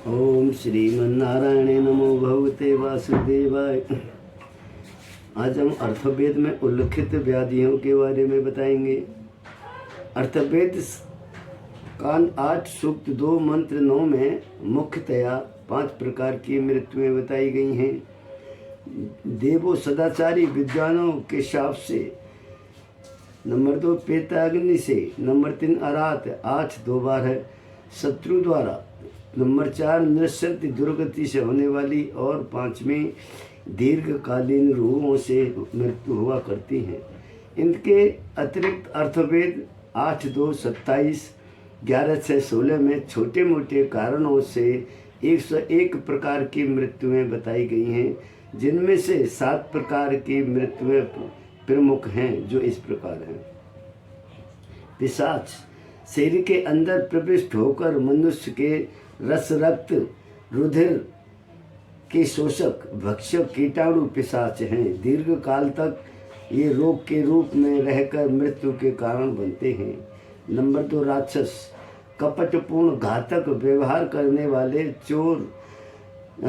ओम श्रीमन्नारायण नमो भगवते वासुदेवाय। आज हम अर्थवेद में उल्लिखित व्याधियों के बारे में बताएंगे। अर्थवेद कांड 8 सूक्त 2 मंत्र 9 में मुख्यतया 5 प्रकार की मृत्युएं बताई गई हैं। देवों सदाचारी विद्वानों के शाप से, नंबर 2 पेताग्नि से, नंबर 3 अरात 8 2 बार है, शत्रु द्वारा, नंबर 4 नृशक्ति दुर्गति से होने वाली, और 5वीं दीर्घकालीन रोगों से मृत्यु हुआ करती हैं। इनके अतिरिक्त अर्थवेद 8 2 27 11 6 16 में छोटे मोटे कारणों से 101 प्रकार की मृत्युएं बताई गई हैं, जिनमें से 7 प्रकार की मृत्युएं प्रमुख हैं, जो इस प्रकार हैं। पिशाच शरीर के अंदर प्रविष्ट होकर मनुष्य के रस रक्त रुधिर के शोषक भक्षक कीटाणु पिशाच हैं। दीर्घ काल तक ये रोग के रूप में रहकर मृत्यु के कारण बनते हैं। नंबर 2 राक्षस कपटपूर्ण घातक व्यवहार करने वाले, चोर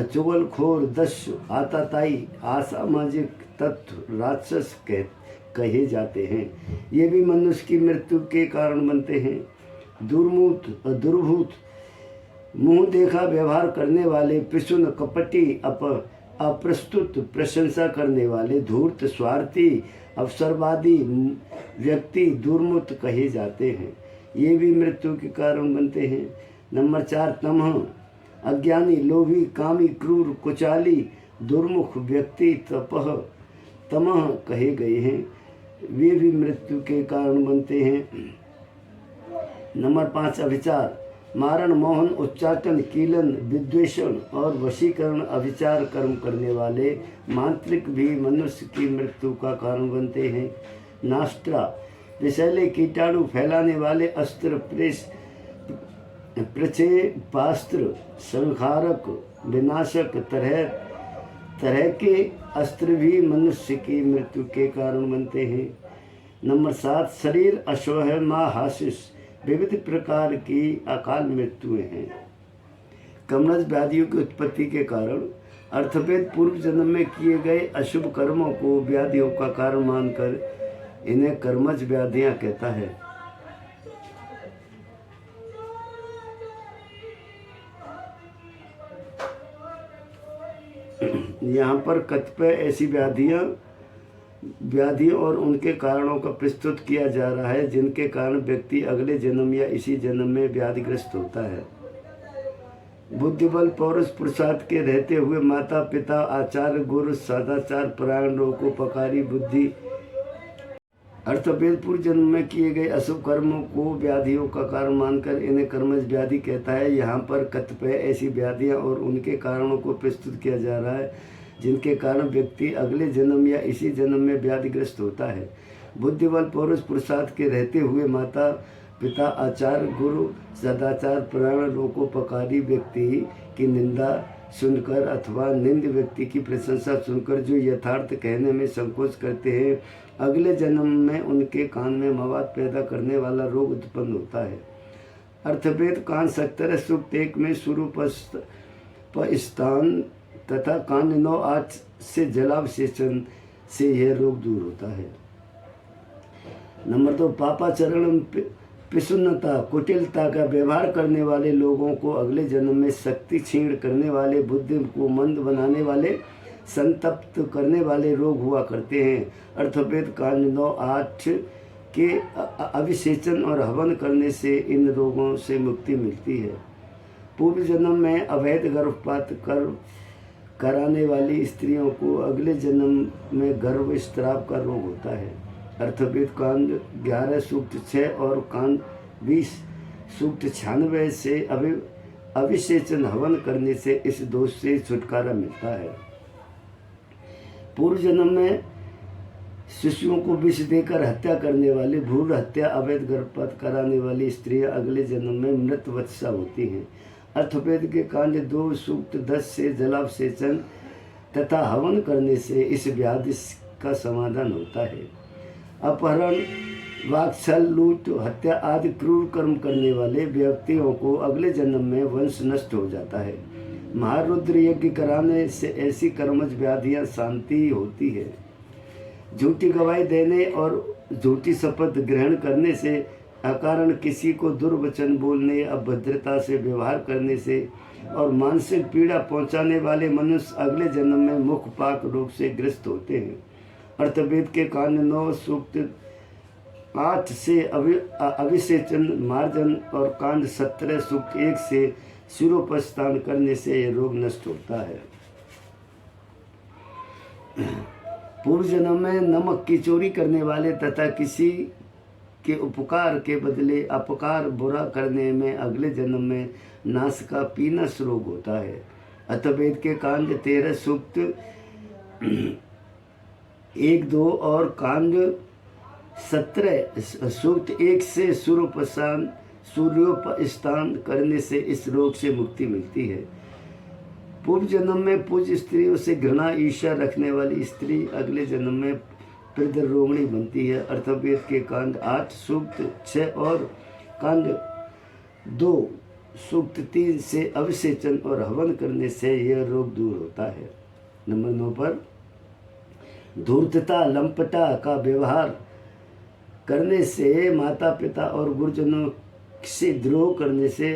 चुगलखोर दस्यु आताताई असामाजिक तत्व राक्षस कहे जाते हैं। ये भी मनुष्य की मृत्यु के कारण बनते हैं। दुर्भूत मुंह देखा व्यवहार करने वाले, पिशुन कपटी अप्रस्तुत प्रशंसा करने वाले, धूर्त स्वार्थी अवसरवादी व्यक्ति दुर्मुत कहे जाते हैं। ये भी मृत्यु के कारण बनते हैं। नंबर 4 तमह अज्ञानी लोभी कामी क्रूर कुचाली दुर्मुख व्यक्ति तमह कहे गए हैं। वे भी मृत्यु के कारण बनते हैं। नंबर 5 अभिचार मारण मोहन उच्चाटन कीलन विद्वेषण और वशीकरण अभिचार कर्म करने वाले मांत्रिक भी मनुष्य की मृत्यु का कारण बनते हैं। नास्ट्रा विषैले कीटाणु फैलाने वाले अस्त्र प्रक्षेपास्त्र संहारक विनाशक तरह के अस्त्र भी मनुष्य की मृत्यु के कारण बनते हैं। नंबर 7 शरीर अश्वह महाशिष विविध प्रकार की अकाल मृत्युएं हैं। कमरज व्याधियों की उत्पत्ति के कारण अर्थवेद पूर्व जन्म में किए गए अशुभ कर्मों को व्याधियों का कारण मानकर इन्हें कर्मज व्याधियां कहता है। यहाँ पर कतिपय ऐसी व्याधि और उनके कारणों का प्रस्तुत किया जा रहा है, जिनके कारण व्यक्ति अगले जन्म या इसी जन्म में व्याधिग्रस्त होता है। बुद्धिबल पौरुष पुरुषार्थ के रहते हुए माता पिता आचार्य गुरु सदाचार परायण लोकोपकारी बुद्धि अर्थवेद पूर्व जन्म में किए गए अशुभ कर्मों को व्याधियों का कारण मानकर इन्हें कर्मज व्याधि कहता है। यहाँ पर कतिपय ऐसी व्याधियाँ और उनके कारणों को प्रस्तुत किया जा रहा है, जिनके कारण व्यक्ति अगले जन्म या इसी जन्म में व्याधिग्रस्त होता है। बुद्धिबल पौरुष पुरुषार्थ के रहते हुए माता पिता आचार्य गुरु सदाचार परायण लोकोपकारी व्यक्ति की निंदा सुनकर अथवा निंद व्यक्ति की प्रशंसा सुनकर जो यथार्थ कहने में संकोच करते हैं, अगले जन्म में उनके कान में मवाद पैदा करने वाला रोग उत्पन्न होता है। अर्थवेद कांड 17 सूक्त 1 में स्वरूप स्थान तथा कांड 9 8 से जलावशेषण से यह रोग दूर होता है। नंबर 2 पापाचरण पिशुन्नता कुटिलता का व्यवहार करने वाले लोगों को अगले जन्म में शक्ति क्षीण करने वाले, बुद्धि को मंद बनाने वाले, संतप्त करने वाले रोग हुआ करते हैं। अर्थवेद कांड 9 8 के अभिषेचन और हवन करने से इन रोगों से मुक्ति मिलती है। पूर्व जन्म में अवैध गर्भपात कराने वाली स्त्रियों को अगले जन्म में गर्भस्राव का रोग होता है। अर्थवेद कांड 11 सूक्त 6 और कांड 20 सूक्त 96 से अभिषेचन हवन करने से इस दोष से छुटकारा मिलता है। पूर्व जन्म में शिशुओं को विष देकर हत्या करने वाली, भ्रूण हत्या अवैध गर्भपात कराने वाली स्त्रियां अगले जन्म में मृतवत्सा होती हैं। अर्थवेद के कांड 2 सूक्त 10 से जलावशेषण तथा हवन करने से इस व्याधि का समाधान होता है। अपहरण वाक्छल, लूट, हत्या आदि क्रूर कर्म करने वाले व्यक्तियों को अगले जन्म में वंश नष्ट हो जाता है। महारुद्र यज्ञ कराने से ऐसी कर्मज व्याधियां शांति होती है। झूठी गवाही देने और झूठी शपथ ग्रहण करने से, अकारण किसी को दुर्वचन बोलने, अभद्रता से व्यवहार करने से और मानसिक पीड़ा पहुंचाने वाले मनुष्य अगले जन्म में मुख पाक रोग से ग्रस्त होते हैं। अर्थवेद के कांड 9 सूक्त 8 से अभिषेचन मार्जन और कांड 17 सूक्त 1 से सिरोपस्थान करने से यह रोग नष्ट होता है। पूर्व जन्म में नमक की चोरी करने वाले तथा किसी के उपकार के बदले अपकार बुरा करने में अगले जन्म में नाश का पीनस रोग होता है। अथर्ववेद के कांड 13 सूक्त 1, 2 और कांड 17 सूक्त 1 से सूर्योपस्थान करने से इस रोग से मुक्ति मिलती है। पूर्व जन्म में पूज्य स्त्रियों से घृणा ईर्ष्या रखने वाली स्त्री अगले जन्म में प्रदरोगिणी बनती है। अर्थवेद के कांड 8 सूक्त 6 और कांड 2 सूक्त 3 से अभिषेचन और हवन करने से यह रोग दूर होता है। नंबर 9 पर धूर्तता, लंपटा का व्यवहार करने से, माता पिता और गुरुजनों से द्रोह करने से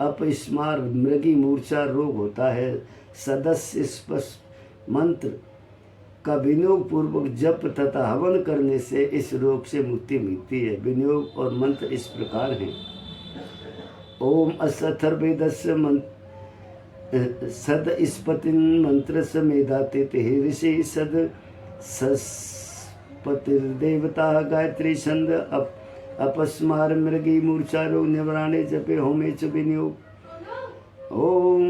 अपस्मार, मृगी मूर्छा रोग होता है। सदस्य स्पष्ट मंत्र का विनियोग पूर्वक जप तथा हवन करने से इस रोग से मुक्ति मिलती है। विनियोग और मंत्र इस प्रकार हैं। ओम अथर्ववेदस्य सद स्पतिन मंत्र मेधाते ऋषि सद सस्पतिर्देवता गायत्री छंद अपस्मार मृगी मूर्छा रोग निवारणे जपे होमे च विनियोग। ओम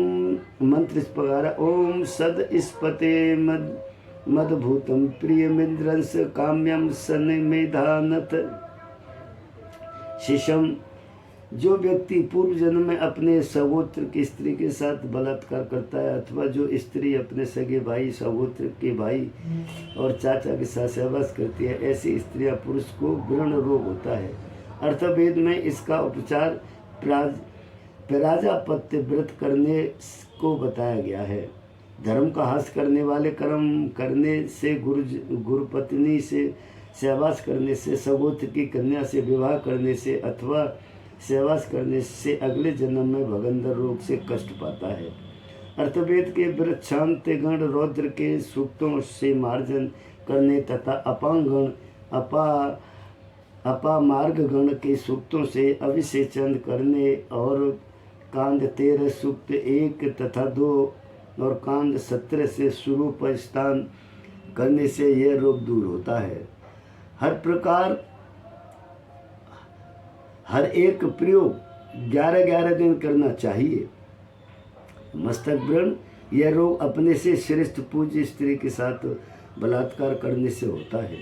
मंत्र इस प्रकार, ओम सद स्पते मदभूतम प्रियमिंद्रंस काम्यम सन्मेधानत शिशम। जो व्यक्ति पूर्व जन्म में अपने सगोत्र की स्त्री के साथ बलात्कार करता है अथवा जो स्त्री अपने सगे भाई, सगोत्र के भाई और चाचा के साथ सहवास करती है, ऐसी स्त्रियां पुरुष को व्रण रोग होता है। अर्थवेद में इसका उपचार प्राजापत्य व्रत करने को बताया गया है। धर्म का हास करने वाले कर्म करने से, गुरुपत्नी से सहवास करने से, सगोत्र की कन्या से विवाह करने से अथवा सहवास करने से अगले जन्म में भगंदर रोग से कष्ट पाता है। अर्थवेद के व्रत शांत गण रौद्र के सूक्तों से मार्जन करने तथा अपांगण अपामार्ग गण के सूक्तों से अभिषेचन करने और कांड 13 सूक्त 1 तथा 2 और कांड 17 से स्वरूपस्थान करने से यह रोग दूर होता है। हर एक प्रयोग 11-11 दिन करना चाहिए। मस्तक व्रण, यह रोग अपने से श्रेष्ठ पूज्य स्त्री के साथ बलात्कार करने से होता है।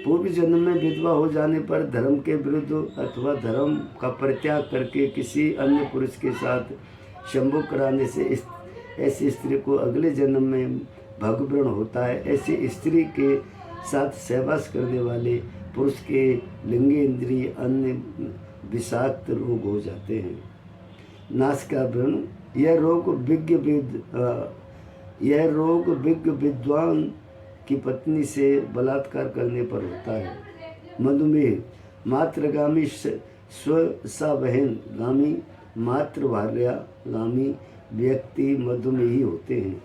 पूर्व जन्म में विधवा हो जाने पर धर्म के विरुद्ध अथवा धर्म का परित्याग करके किसी अन्य पुरुष के साथ संभोग कराने से ऐसी स्त्री को अगले जन्म में भगव्रण होता है। ऐसी स्त्री के साथ सहवास करने वाले पुरुष के लिंगेंद्रिय अन्य विषाक्त रोग हो जाते हैं। नाश का व्रण, यह रोग विज्ञ विद्वान की पत्नी से बलात्कार करने पर होता है। मधुमेह, मातृगामी स्वसबहन गामी मातृभार्यागामी व्यक्ति मधुमेही होते हैं।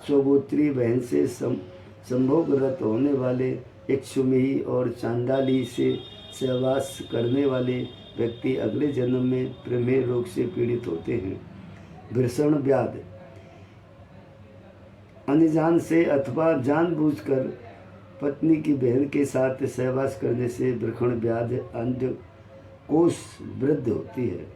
स्वगोत्री बहन से संभोगरत होने वाले इक्षुमेही और चांडाली से सहवास करने वाले व्यक्ति अगले जन्म में प्रमेह रोग से पीड़ित होते हैं। वृषण व्याध, अनजान से अथवा जानबूझकर पत्नी की बहन के साथ सहवास करने से वृषण व्याध अंडकोश वृद्धि होती है।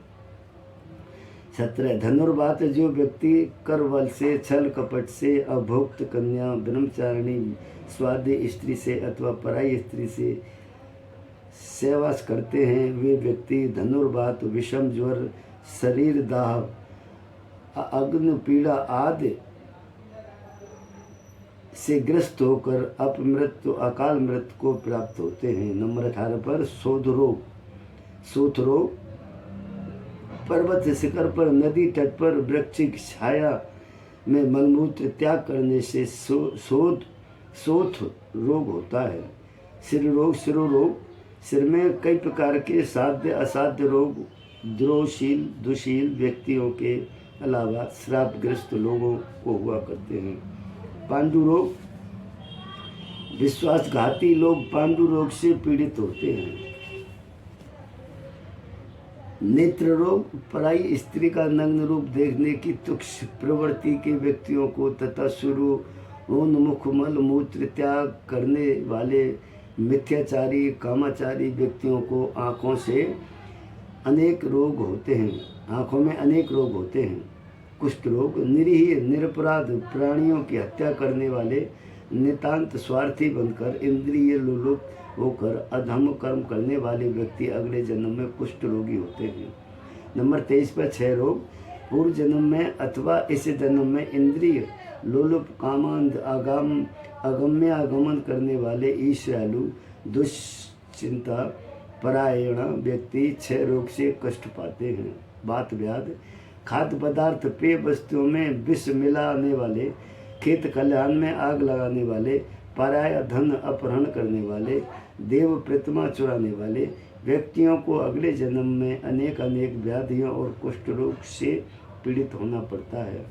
17 धनुर्वात, जो व्यक्ति करवल से, छल कपट से, अभोक्त कन्या, ब्रह्मचारिणी, स्वादी स्त्री से अथवा पराई स्त्री से सहवास करते हैं, वे व्यक्ति धनुर्वात, विषम ज्वर, शरीर दाह, अग्नि पीड़ा आदि से ग्रस्त होकर अपमृत्यु अकाल मृत्यु को प्राप्त होते हैं। नंबर 18 पर शोथ रोग पर्वत शिखर पर, नदी तट पर, वृक्ष की छाया में मलमूत्र त्याग करने से शोथ रोग होता है। शिरोरोग सिर में कई प्रकार के साध्य असाध्य रोग दुशील व्यक्तियों के अलावा श्रापग्रस्त लोगों को हुआ करते हैं। पांडु रोग विश्वासघाती लोग पांडु रोग से पीड़ित होते हैं। नेत्र रोग पराई स्त्री का नग्न रूप देखने की तुच्छ प्रवृत्ति के व्यक्तियों को तथा उन्मुख मल मूत्र त्याग करने वाले मिथ्याचारी कामाचारी व्यक्तियों को आँखों में अनेक रोग होते हैं। कुष्ठ रोग निरीह निरपराध प्राणियों की हत्या करने वाले नितांत स्वार्थी बनकर इंद्रिय लोलुप होकर अधम कर्म करने वाले व्यक्ति अगले जन्म में कुष्ठ रोगी होते हैं। नंबर 23 पर क्षय रोग पूर्व जन्म में अथवा इस जन्म में इंद्रिय लोलुप कामांध अगम्य आगमन करने वाले ईर्ष्यालु दुश्चिंता परायण व्यक्ति क्षय रोग से कष्ट पाते हैं। बात व्याध खाद्य पदार्थ पेय वस्तुओं में विष मिलाने वाले, खेत खलिहान में आग लगाने वाले, पराया धन अपहरण करने वाले, देव प्रतिमा चुराने वाले व्यक्तियों को अगले जन्म में अनेक व्याधियों और कुष्ठ रोग से पीड़ित होना पड़ता है।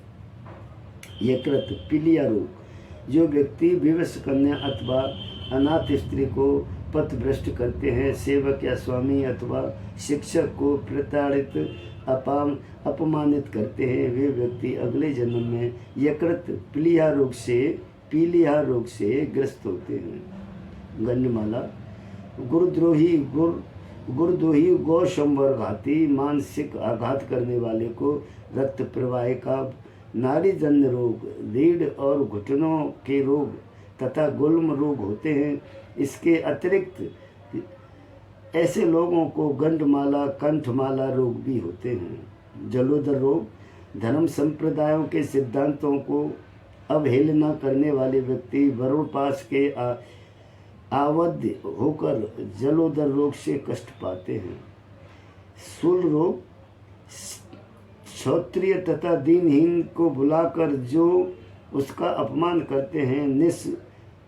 यकृत पीलिया रोग जो व्यक्ति विवश कन्या अथवा अनाथ स्त्री को पथभ्रष्ट करते हैं, सेवक या स्वामी अथवा शिक्षक को प्रताड़ित अपमानित करते हैं, वे व्यक्ति अगले जन्म में यकृत पीलिया रोग से ग्रस्त होते हैं। गण्यमाला गुरुद्रोही गौशंबर घाती मानसिक आघात करने वाले को रक्त प्रवाह का नाड़ी जन्य रोग, रीढ़ और घुटनों के रोग तथा गुल्म रोग होते हैं। इसके अतिरिक्त ऐसे लोगों को गंडमाला कंठमाला रोग भी होते हैं। जलोदर रोग धर्म संप्रदायों के सिद्धांतों को अवहेलना करने वाले व्यक्ति वरुण पास के आवद्य होकर जलोदर रोग से कष्ट पाते हैं। शूल रोग क्षत्रिय तथा दीनहीन को बुलाकर जो उसका अपमान करते हैं,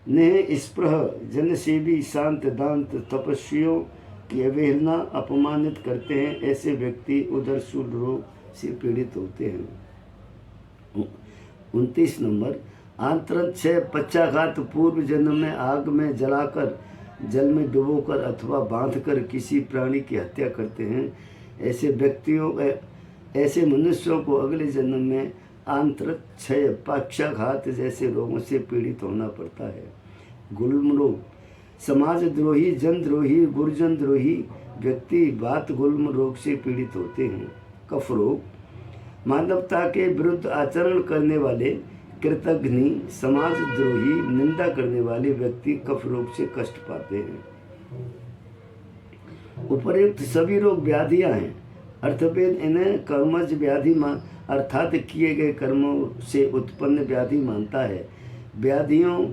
निःस्पृह जनसेवी शांत दांत तपस्वियों की अवहेलना अपमानित करते हैं, ऐसे व्यक्ति उधर शूल रोग से पीड़ित होते हैं। 29 नंबर आंतरंग क्षय पक्षाघात पूर्व जन्म में आग में जलाकर, जल में डुबोकर अथवा बांधकर किसी प्राणी की हत्या करते हैं, ऐसे मनुष्यों को अगले जन्म में आंतरिक क्षय पक्षाघात जैसे रोगों से पीड़ित होना पड़ता है। गुल्म रोग समाजद्रोही जनद्रोही गुरुजन द्रोही व्यक्ति बात गुल्म रोग से पीड़ित होते हैं। कफ रोग मानवता के विरुद्ध आचरण करने वाले कृतघ्नि समाजद्रोही निंदा करने वाले व्यक्ति कफ रोग से कष्ट पाते हैं। उपर्युक्त सभी रोग व्याधियां हैं। अर्थवेद इन्हें कर्मज व्याधि अर्थात किए गए कर्मों से उत्पन्न व्याधि मानता है। व्याधियों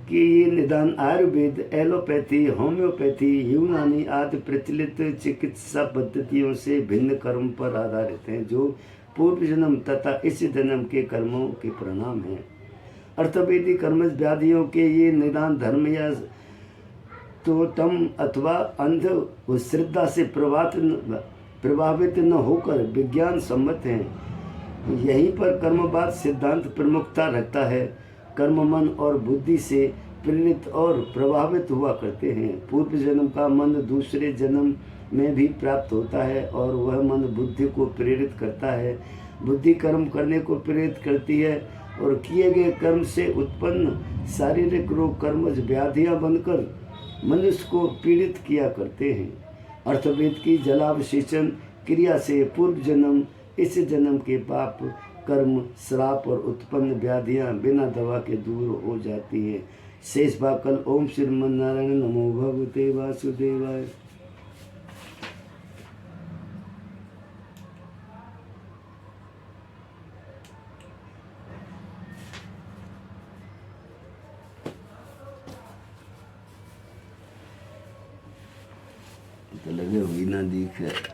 की ये निदान आयुर्वेद, एलोपैथी, होम्योपैथी, यूनानी आदि प्रचलित चिकित्सा पद्धतियों से भिन्न कर्म पर आधारित हैं, जो पूर्व जन्म तथा इस जन्म के कर्मों के परिणाम हैं। अर्थवेदी कर्मज व्याधियों के ये निदान धर्म या तोतम अथवा अंध श्रद्धा से प्रभावित न होकर विज्ञान सम्मत हैं। यहीं पर कर्मवाद सिद्धांत प्रमुखता रखता है। कर्म मन और बुद्धि से प्रेरित और प्रभावित हुआ करते हैं। पूर्व जन्म का मन दूसरे जन्म में भी प्राप्त होता है और वह मन बुद्धि को प्रेरित करता है। बुद्धि कर्म करने को प्रेरित करती है और किए गए कर्म से उत्पन्न शारीरिक रोग कर्मज व्याधियां बनकर मनुष्य को पीड़ित किया करते हैं। अर्थवेद की जलावशेषण क्रिया से पूर्व जन्म इस जन्म के पाप कर्म श्राप और उत्पन्न व्याधियां बिना दवा के दूर हो जाती है। शेष भाग कल। ओम श्रीमन्नारायण नमो भगवते वासुदेवाय। जगह हुई ना दिखे।